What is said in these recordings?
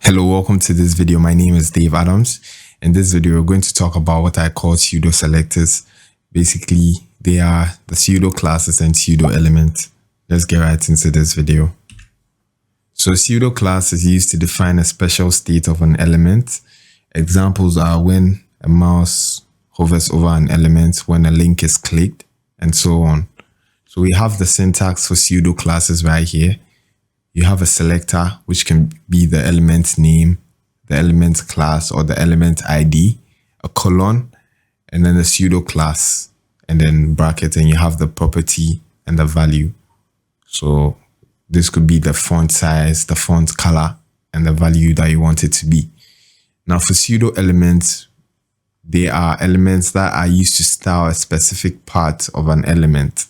Hello, welcome to this video. My name is Dave Adams. In this video, we're going to talk about what I call pseudo selectors. Basically, they are the pseudo classes and pseudo elements. Let's get right into this video. So pseudo class is used to define a special state of an element. Examples are when a mouse hovers over an element, when a link is clicked, and so on. So we have the syntax for pseudo classes right here. You have a selector, which can be the element name, the element class, or the element ID, a colon, and then a pseudo class, and then bracket, and you have the property and the value. So this could be the font size, the font color, and the value that you want it to be. Now for pseudo elements, they are elements that are used to style a specific part of an element.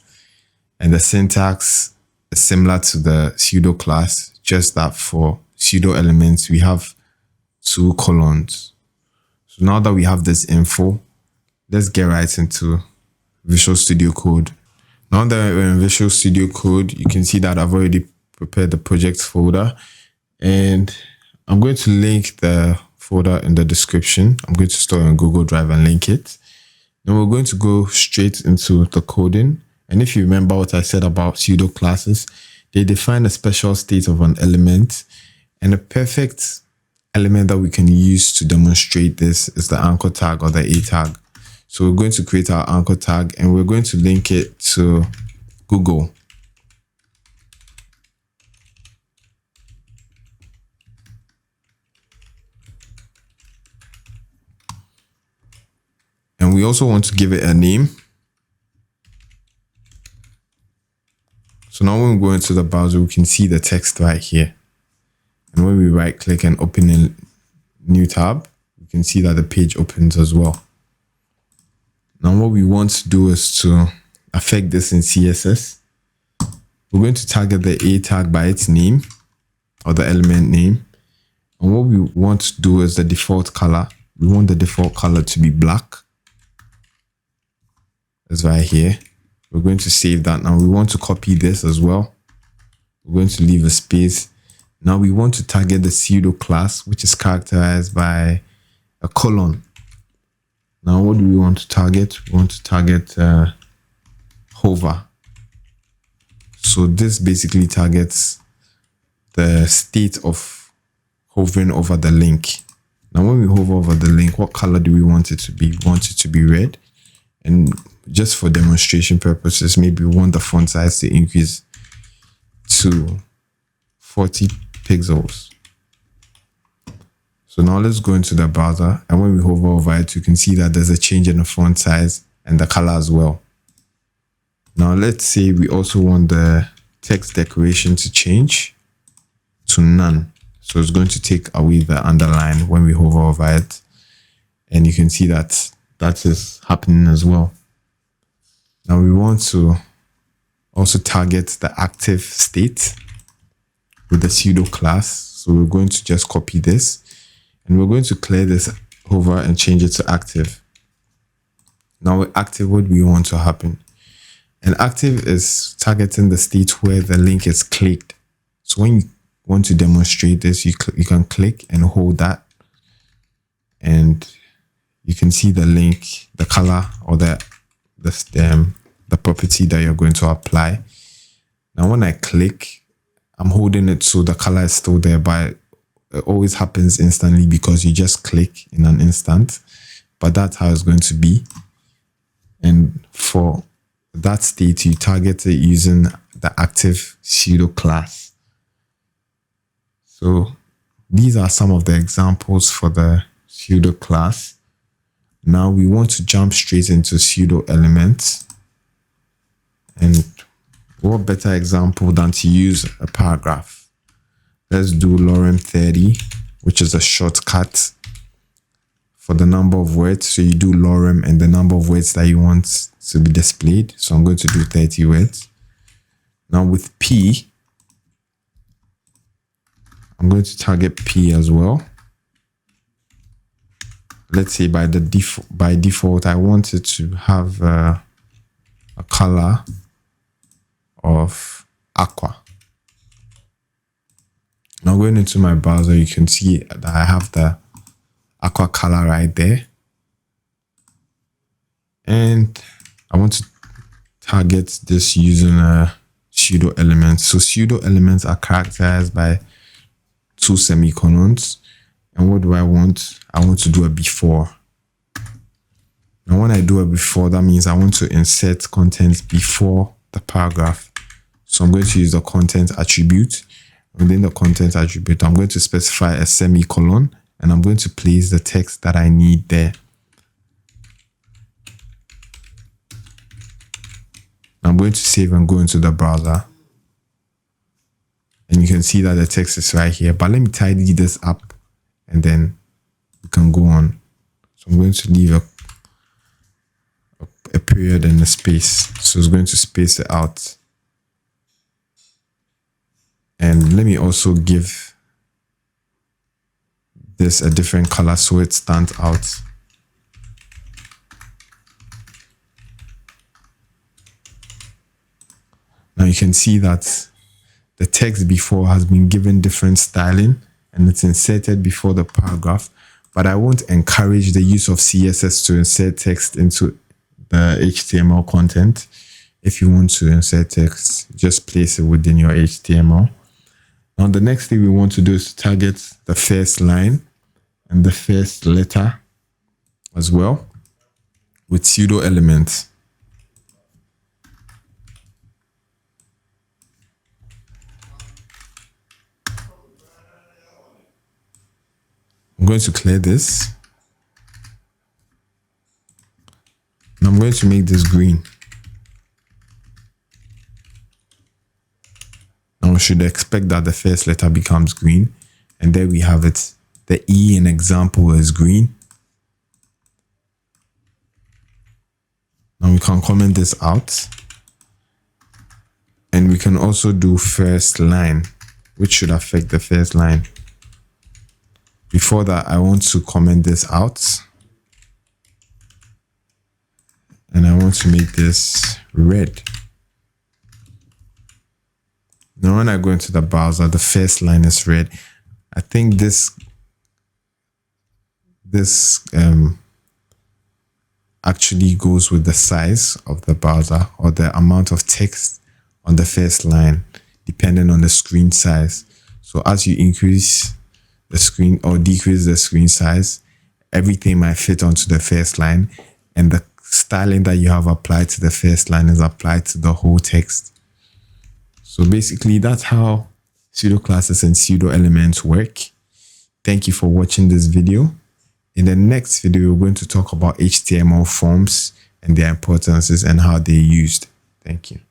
And the syntax is similar to the pseudo class, just that for pseudo elements, we have two colons. So now that we have this info, let's get right into Visual Studio Code. Now that we're in Visual Studio Code, you can see that I've already prepared the project folder, and I'm going to link the folder in the description. I'm going to store it on Google Drive and link it. Then we're going to go straight into the coding. And if you remember what I said about pseudo classes, they define a special state of an element, and a perfect element that we can use to demonstrate this is the anchor tag or the A tag. So we're going to create our anchor tag and we're going to link it to Google. And we also want to give it a name. So now when we go into the browser, we can see the text right here. And when we right click and open a new tab, we can see that the page opens as well. Now what we want to do is to affect this in CSS. We're going to target the A tag by its name or the element name. And what we want to do is the default color. We want the default color to be black. That's right here. We're going to save that. Now we want to copy this as well. We're going to leave a space. Now we want to target the pseudo class, which is characterized by a colon. Now what do we want to target? We want to target hover. So this basically targets the state of hovering over the link. Now when we hover over the link, what color do we want it to be? We want it to be red. And just for demonstration purposes, maybe we want the font size to increase to 40 pixels. So now let's go into the browser, and when we hover over it, you can see that there's a change in the font size and the color as well. Now let's say we also want the text decoration to change to none. So it's going to take away the underline when we hover over it, and you can see that that is happening as well. Now we want to also target the active state with the pseudo class. So we're going to just copy this and we're going to clear this hover and change it to active. Now with active, what do we want to happen? And active is targeting the state where the link is clicked. So when you want to demonstrate this, you can click and hold that, and you can see the link, the color, or the property that you're going to apply. Now when I click, I'm holding it so the color is still there, but it always happens instantly because you just click in an instant. But that's how it's going to be. And for that state, you target it using the active pseudo class. So these are some of the examples for the pseudo class. Now we want to jump straight into pseudo elements. And what better example than to use a paragraph? Let's do lorem 30, which is a shortcut for the number of words. So you do lorem and the number of words that you want to be displayed. So I'm going to do 30 words. Now with P, I'm going to target P as well. Let's say by default, I want it to have a color of aqua. Now going into my browser, you can see that I have the aqua color right there. And I want to target this using a pseudo elements. So pseudo elements are characterized by 2 semicolons. And what do I want? I want to do a before. Now when I do a before, that means I want to insert content before the paragraph. So I'm going to use the content attribute. Within the content attribute, I'm going to specify a semicolon, and I'm going to place the text that I need there. I'm going to save and go into the browser. And you can see that the text is right here. But let me tidy this up and then we can go on. So I'm going to leave a period and a space. So it's going to space it out. And let me also give this a different color so it stands out. Now you can see that the text before has been given different styling and it's inserted before the paragraph, but I won't encourage the use of CSS to insert text into the HTML content. If you want to insert text, just place it within your HTML. Now the next thing we want to do is target the first line and the first letter as well with pseudo elements. I'm going to clear this. And I'm going to make this green. Now we should expect that the first letter becomes green. And there we have it. The E in example is green. Now we can comment this out. And we can also do first line, which should affect the first line. Before that, I want to comment this out. And I want to make this red. Now, when I go into the browser, the first line is red. I think this actually goes with the size of the browser or the amount of text on the first line, depending on the screen size. So as you increase the screen or decrease the screen size, everything might fit onto the first line, and the styling that you have applied to the first line is applied to the whole text. So basically that's how pseudo classes and pseudo elements work. Thank you for watching this video. In the next video, we're going to talk about HTML forms and their importances and how they're used. Thank you.